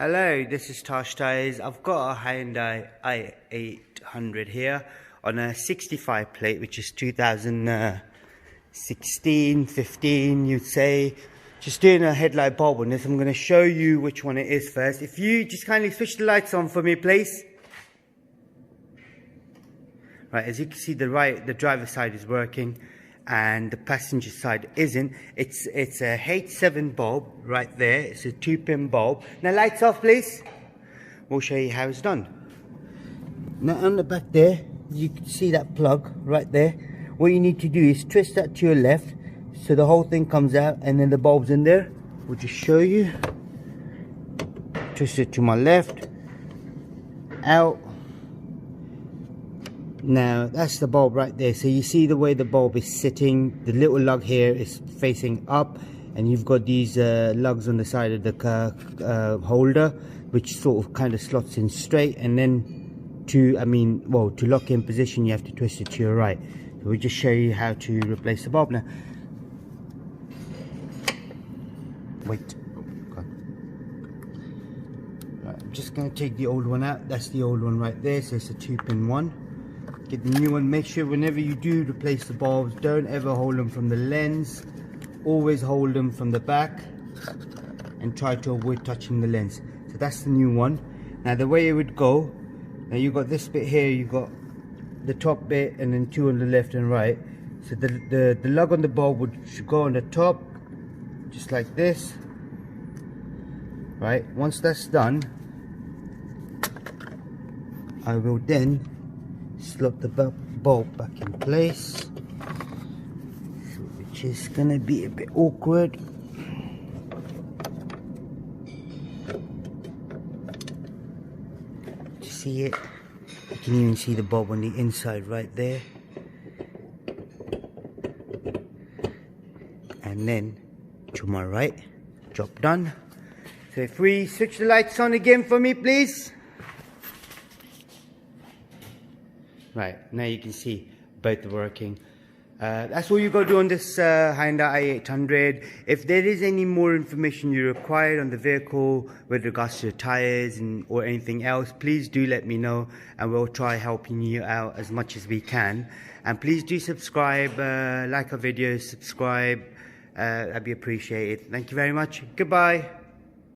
Hello, this is Tosh Tyres. I've got a Hyundai i800 here on a 65 plate, which is 2016, 15, you'd say. Just doing a headlight bulb on this. I'm going to show you which one it is first. If you just kindly switch the lights on for me, please. Right, as you can see, the driver's side is working and the passenger side isn't. It's a H7 bulb right there. It's a 2-pin bulb. Now lights off, please. We'll show you how it's done. Now on the back there, you can see that plug right there. What you need to do is twist that to your left so the whole thing comes out, and then the bulb's in there. We'll just show you. Twist it to my left, out. Now that's the bulb right there. So you see the way the bulb is sitting. The little lug here is facing up, and you've got these lugs on the side of the holder, which sort of kind of slots in straight. And then to lock in position, you have to twist it to your right. So we'll just show you how to replace the bulb now. Wait. Right, I'm just going to take the old one out. That's the old one right there. So it's a 2-pin one. Get the new one. Make sure whenever you do replace the bulbs, don't ever hold them from the lens. Always hold them from the back and try to avoid touching the lens. So that's the new one. Now the way it would go, now you've got this bit here, you've got the top bit and then 2 on the left and right. So the lug on the bulb should go on the top, just like this. Right, once that's done, I will then slot the bulb back in place, which is gonna be a bit awkward. To see it, you can even see the bulb on the inside right there. And then to my right, job done. So if we switch the lights on again for me, please. Right, now you can see both are working. That's all you got to do on this Hyundai i800. If there is any more information you require on the vehicle with regards to the tyres or anything else, please do let me know and we'll try helping you out as much as we can. And please do subscribe, like our videos, subscribe. That'd be appreciated. Thank you very much. Goodbye.